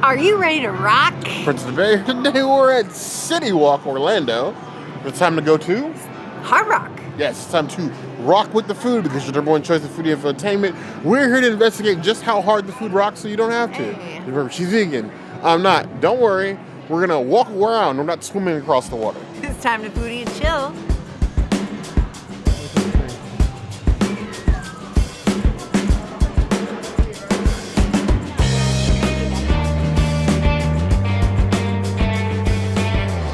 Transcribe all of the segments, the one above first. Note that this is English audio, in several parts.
Are you ready to rock? For today, we're at CityWalk, Orlando. It's time to go to Hard Rock. Yes, it's time to rock with the food because your number one choice of food infotainment. We're here to investigate just how hard the food rocks so you don't have to. Hey. Remember, she's vegan. I'm not. Don't worry. We're going to walk around. We're not swimming across the water. It's time to foodie and chill.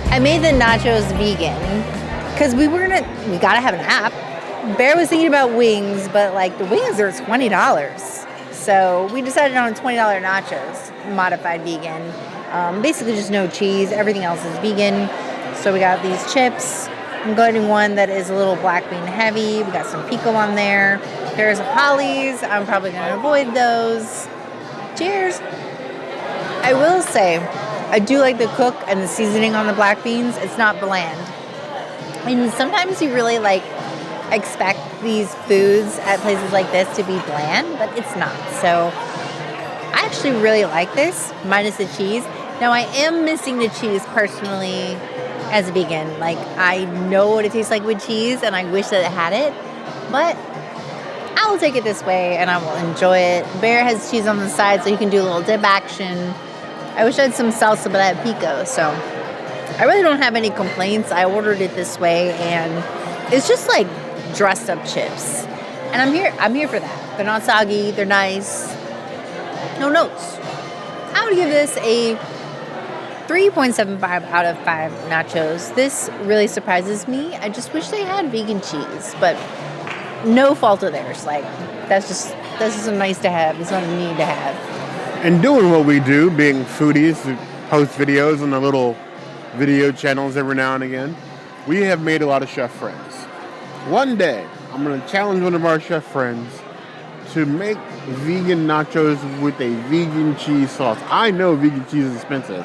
I made the nachos vegan because we gotta have an app. Bear was thinking about wings, but like the wings are $20. So we decided on $20 nachos, modified vegan. Basically just no cheese, everything else is vegan. So we got these chips. I'm getting one that is a little black bean heavy. We got some pico on there. There's Hollies. I'm probably gonna avoid those. Cheers. I will say, I do like the cook and the seasoning on the black beans. It's not bland. And sometimes you really expect these foods at places like this to be bland, but it's not. So I actually really like this, minus the cheese. Now I am missing the cheese personally as a vegan. I know what it tastes like with cheese and I wish that it had it, but I will take it this way and I will enjoy it. Bear has cheese on the side so you can do a little dip action. I wish I had some salsa, but I have pico, so I really don't have any complaints. I ordered it this way, and it's just like dressed up chips. And I'm here for that. They're not soggy, they're nice. No notes. I would give this a 3.75 out of 5 nachos. This really surprises me. I just wish they had vegan cheese, but no fault of theirs. That's just nice to have. It's not a need to have. And doing what we do, being foodies who post videos on the little video channels every now and again, we have made a lot of chef friends. One day, I'm going to challenge one of our chef friends to make vegan nachos with a vegan cheese sauce. I know vegan cheese is expensive.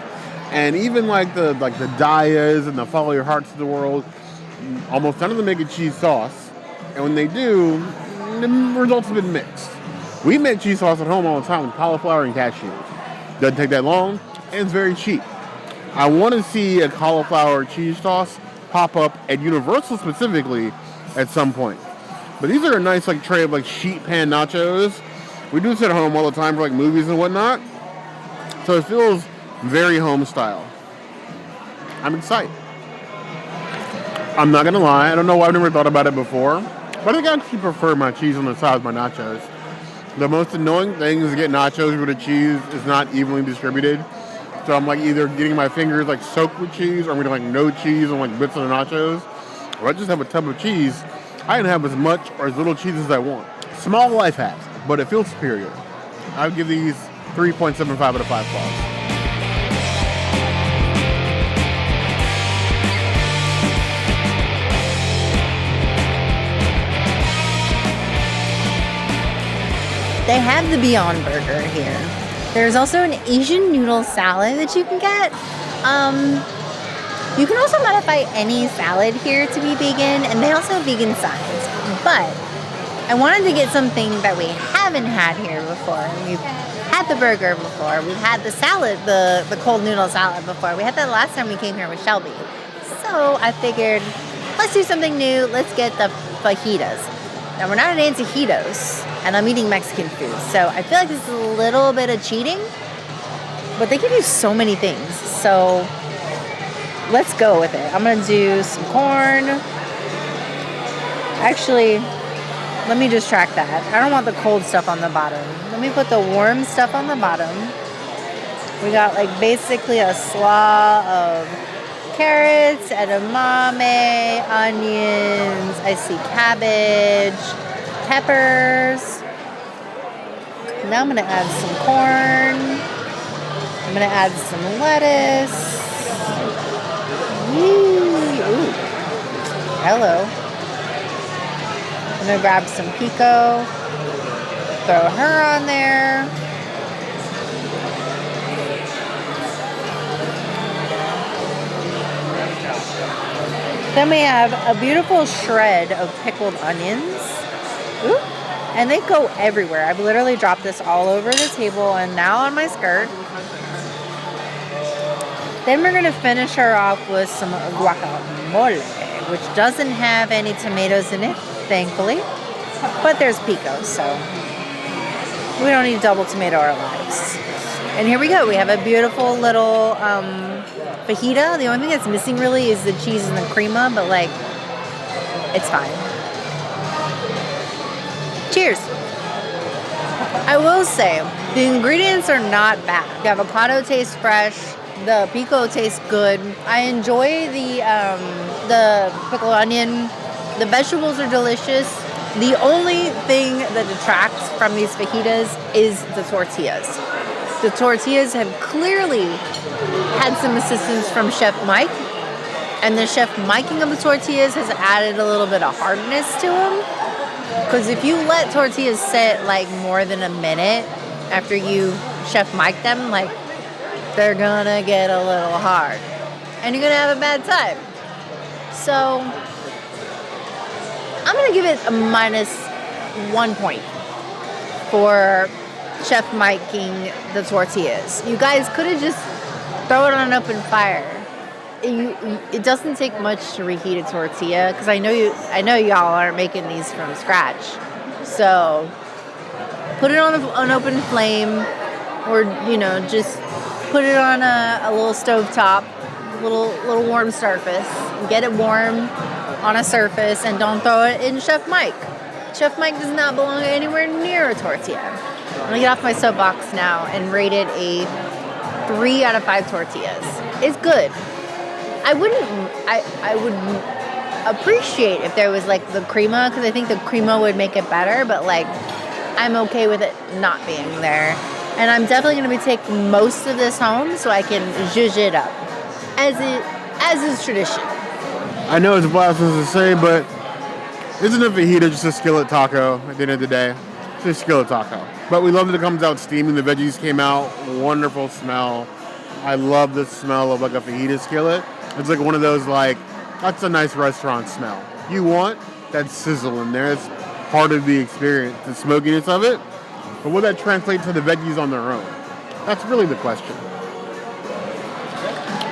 And even the Daias and the Follow Your Hearts of the world, almost none of them make a cheese sauce. And when they do, the results have been mixed. We make cheese sauce at home all the time with cauliflower and cashews. Doesn't take that long, and it's very cheap. I want to see a cauliflower cheese sauce pop up at Universal specifically at some point. But these are a nice tray of sheet pan nachos. We do this at home all the time for movies and whatnot. So it feels very home style. I'm excited. I'm not gonna lie, I don't know why I've never thought about it before, but I think I actually prefer my cheese on the side of my nachos. The most annoying thing is to get nachos where the cheese is not evenly distributed. So I'm either getting my fingers soaked with cheese, or I'm getting no cheese on bits of the nachos. Or I just have a tub of cheese. I can have as much or as little cheese as I want. Small life hacks, but it feels superior. I would give these 3.75 out of 5 stars. They have the Beyond Burger here. There's also an Asian noodle salad that you can get. You can also modify any salad here to be vegan, and they also have vegan sides. But I wanted to get something that we haven't had here before. We've had the burger before. We've had the salad, the cold noodle salad before. We had that last time we came here with Shelby. So I figured, let's do something new. Let's get the fajitas. Now, we're not into taquitos, and I'm eating Mexican food, so I feel like this is a little bit of cheating, but they give you so many things, so let's go with it. I'm going to do some corn. Actually, let me just track that. I don't want the cold stuff on the bottom. Let me put the warm stuff on the bottom. We got basically a slaw of carrots, edamame, onions, I see cabbage, peppers. Now I'm going to add some corn. I'm going to add some lettuce. Ooh. Hello. I'm going to grab some pico, throw her on there. Then we have a beautiful shred of pickled onions. Ooh. And they go everywhere. I've literally dropped this all over the table and now on my skirt. Then we're gonna finish her off with some guacamole, which doesn't have any tomatoes in it, thankfully. But there's pico, so we don't need double tomato our lives. And here we go. We have a beautiful little fajita. The only thing that's missing really is the cheese and the crema, but like, it's fine. Cheers. I will say, the ingredients are not bad. The avocado tastes fresh. The pico tastes good. I enjoy the pickled onion. The vegetables are delicious. The only thing that detracts from these fajitas is the tortillas. The tortillas have clearly had some assistance from Chef Mike, and the chef miking of the tortillas has added a little bit of hardness to them. Because if you let tortillas sit like more than a minute after you chef mic them, like, they're gonna get a little hard, and you're gonna have a bad time. So I'm gonna give it a -1 point for chef miking the tortillas. You guys could have just throw it on an open fire. It doesn't take much to reheat a tortilla, because I know y'all aren't making these from scratch. So put it on an open flame, or just put it on a little stove top, little warm surface. Get it warm on a surface, and don't throw it in Chef Mike. Chef Mike does not belong anywhere near a tortilla. I'm gonna get off my soapbox now and rate it a 3 out of 5 tortillas. It's good. I would appreciate if there was like the crema, because I think the crema would make it better, but like, I'm okay with it not being there. And I'm definitely going to be taking most of this home so I can zhuzh it up, as is tradition. I know it's blasphemous to say, but isn't a fajita just a skillet taco at the end of the day? It's a skillet taco. But we love that it comes out steaming. The veggies came out. Wonderful smell. I love the smell of like a fajita skillet. It's like one of those, like, that's a nice restaurant smell. You want that sizzle in there. It's part of the experience, the smokiness of it. But will that translate to the veggies on their own? That's really the question.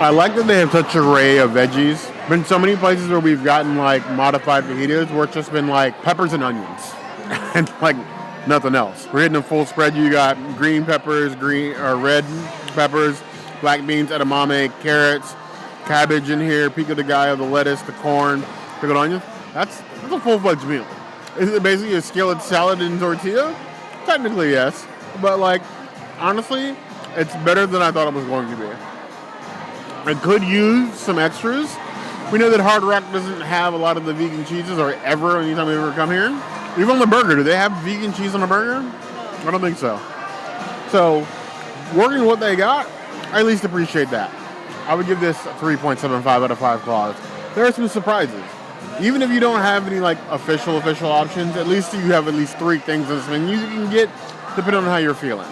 I like that they have such an array of veggies. Been so many places where we've gotten like modified fajitas where it's just been like peppers and onions and like nothing else. We're hitting a full spread. You got green peppers, red peppers, black beans, edamame, carrots, cabbage in here, pico de gallo, the lettuce, the corn, pickled onions. That's a full-fledged meal. Is it basically a skillet salad and tortilla? Technically, yes. But, like, honestly, it's better than I thought it was going to be. I could use some extras. We know that Hard Rock doesn't have a lot of the vegan cheeses, or ever, anytime we ever come here. Even on the burger, do they have vegan cheese on a burger? I don't think so. So, working with what they got, I at least appreciate that. I would give this a 3.75 out of 5 claws. There are some surprises. Even if you don't have any like official options, at least you have at least 3 things in this menu you can get depending on how you're feeling.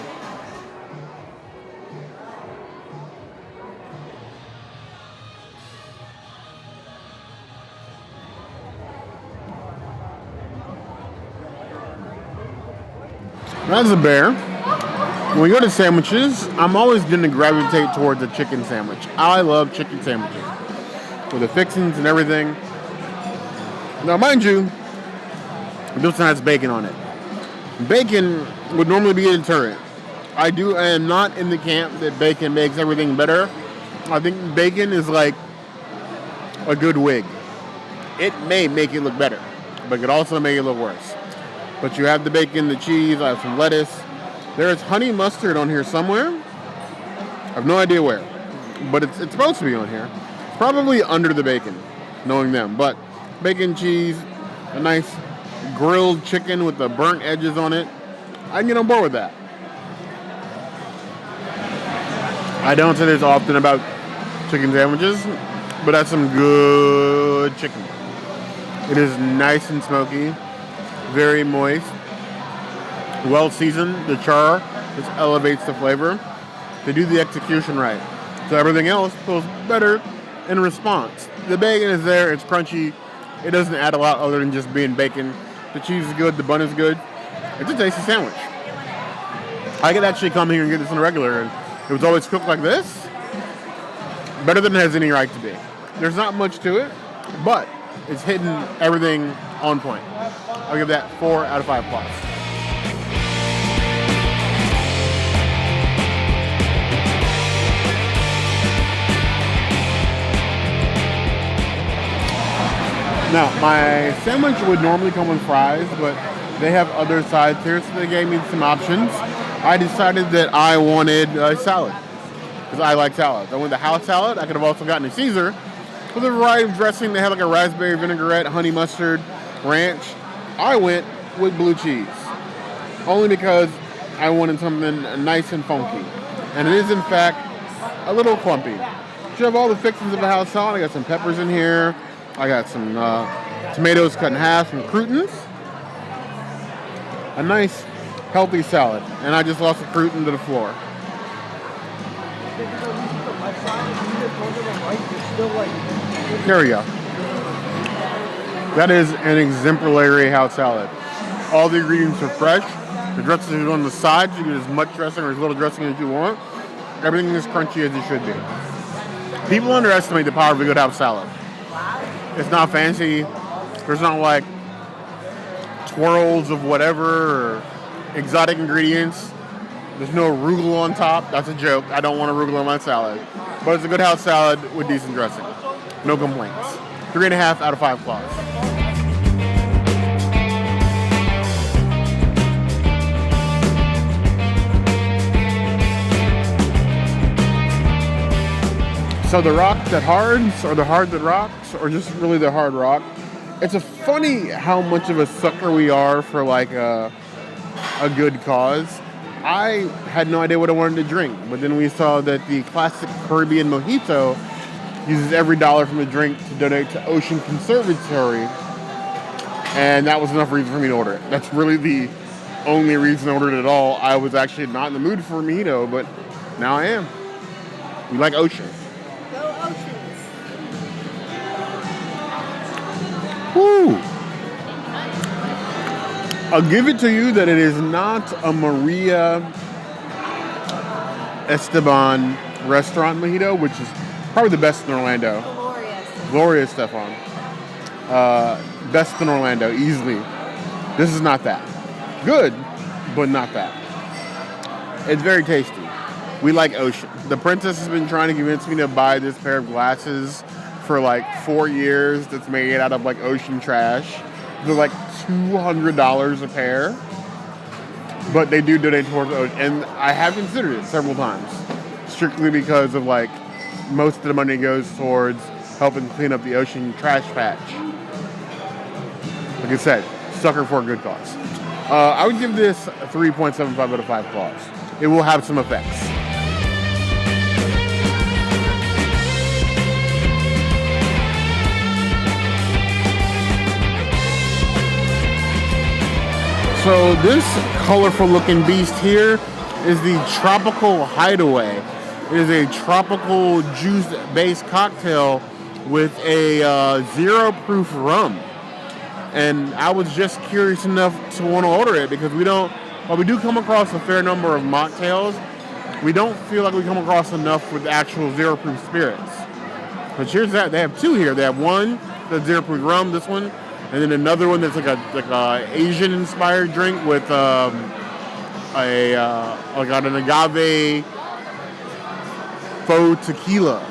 As a bear, when we go to sandwiches, I'm always going to gravitate towards a chicken sandwich. I love chicken sandwiches with the fixings and everything. Now, mind you, this one has bacon on it. Bacon would normally be a deterrent. I am not in the camp that bacon makes everything better. I think bacon is like a good wig. It may make it look better, but it could also make it look worse. But you have the bacon, the cheese, I have some lettuce. There's honey mustard on here somewhere. I have no idea where, but it's supposed to be on here. It's probably under the bacon, knowing them. But bacon, cheese, a nice grilled chicken with the burnt edges on it. I can get on board with that. I don't say this often about chicken sandwiches, but that's some good chicken. It is nice and smoky, very moist, well seasoned. The char just elevates the flavor. They do the execution right, so everything else feels better in response. The bacon is there, it's crunchy. It doesn't add a lot other than just being bacon. The cheese is good, the bun is good. It's a tasty sandwich. I could actually come here and get this on a regular, and it was always cooked like this. Better than it has any right to be. There's not much to it, but it's hitting everything on point. I'll give that 4 out of 5 plus. Now, my sandwich would normally come with fries, but they have other sides here, so they gave me some options. I decided that I wanted a salad, because I like salads. I went the house salad. I could have also gotten a Caesar. With a variety of dressing, they had like a raspberry vinaigrette, honey mustard, ranch. I went with blue cheese, only because I wanted something nice and funky. And it is, in fact, a little clumpy. You have all the fixings of a house salad. I got some peppers in here. I got some tomatoes cut in half, some croutons. A nice, healthy salad. And I just lost a crouton to the floor. There we go. That is an exemplary house salad. All the ingredients are fresh. The dressing is on the sides. You get as much dressing or as little dressing as you want. Everything is crunchy as it should be. People underestimate the power of a good house salad. It's not fancy. There's not like twirls of whatever or exotic ingredients. There's no arugula on top. That's a joke. I don't want arugula on my salad. But it's a good house salad with decent dressing. No complaints. 3.5 out of 5 claws. So the rock that hards, or the hard that rocks, or just really the hard rock. It's a funny how much of a sucker we are for like a good cause. I had no idea what I wanted to drink, but then we saw that the classic Caribbean mojito uses every dollar from the drink to donate to Ocean Conservatory, and that was enough reason for me to order it. That's really the only reason I ordered it at all. I was actually not in the mood for a mojito, but now I am. We like Ocean. Woo! I'll give it to you that it is not a Maria Esteban restaurant mojito, which is probably the best in Orlando. Gloria Estefan. Best in Orlando, easily. This is not that. Good, but not that. It's very tasty. We like Ocean. The princess has been trying to convince me to buy this pair of glasses for like 4 years that's made out of like ocean trash. They're like $200 a pair, but they do donate towards ocean, and I have considered it several times, strictly because of like most of the money goes towards helping clean up the ocean trash patch. Like I said, sucker for a good cause. I would give this 3.75 out of 5 claws. It will have some effects. So this colorful looking beast here is the Tropical Hideaway. It is a tropical juice-based cocktail with a zero-proof rum. And I was just curious enough to want to order it because while we do come across a fair number of mocktails, we don't feel like we come across enough with actual zero-proof spirits. But here's that. They have two here. They have one that's zero-proof rum, this one, and then another one that's like a Asian-inspired drink with an agave faux tequila.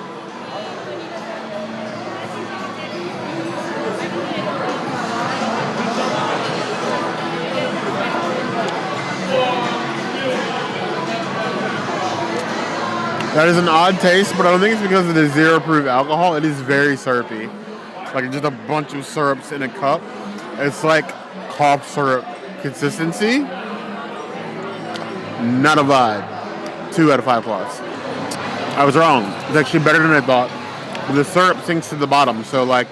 That is an odd taste, but I don't think it's because of the zero-proof alcohol. It is very syrupy. Like just a bunch of syrups in a cup. It's like cough syrup consistency. Not a vibe. 2 out of 5 claws. I was wrong. It's actually better than I thought. But the syrup sinks to the bottom. So like,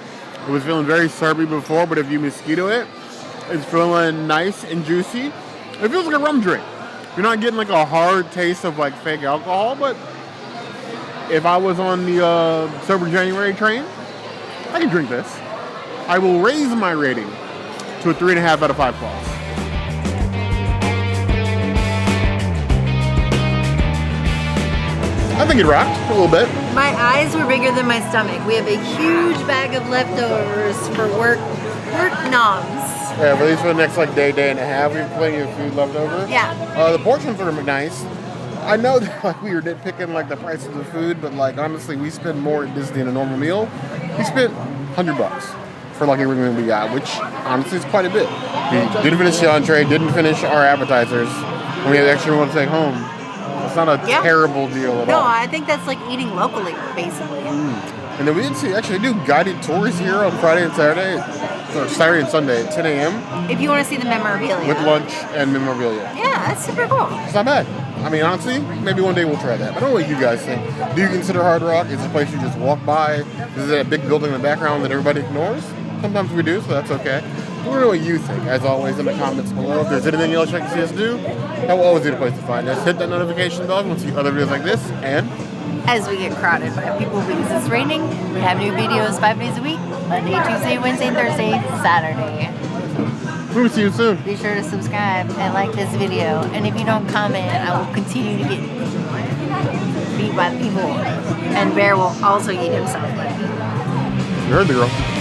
it was feeling very syrupy before, but if you mosquito it, it's feeling nice and juicy. It feels like a rum drink. You're not getting like a hard taste of like fake alcohol, but if I was on the Sober January train, I can drink this. I will raise my rating to a 3.5 out of 5 claws. I think it rocked a little bit. My eyes were bigger than my stomach. We have a huge bag of leftovers for work noms. Yeah, at least for the next day and a half, we have plenty of food left over. Yeah. The portions were nice. I know that we were nitpicking the price of the food, but honestly, we spend more at Disney than a normal meal. We spent $100 for everything we got, which honestly is quite a bit. We didn't finish the entree, didn't finish our appetizers, and we had extra one to take home. It's not a terrible deal at all. No, I think that's like eating locally, basically. And then we did they do guided tours here on Friday and Saturday, or Saturday and Sunday at 10 a.m. If you want to see the memorabilia. With lunch and memorabilia. Yeah, that's super cool. It's not bad. I mean, honestly, maybe one day we'll try that. But I don't know what you guys think. Do you consider Hard Rock is a place you just walk by? Is it a big building in the background that everybody ignores? Sometimes we do, so that's okay. I don't know what you think, as always, in the comments below. If there's anything else you like to see us do, that will always be the place to find us. Hit that notification bell if you want to see other videos like this, and as we get crowded by people because it's raining, we have new videos 5 days a week, Monday, Tuesday, Wednesday, Thursday, Saturday. we'll see you soon. Be sure to subscribe and like this video. And if you don't comment, I will continue to get beat by the people. And Bear will also eat himself by the people. You heard the girl.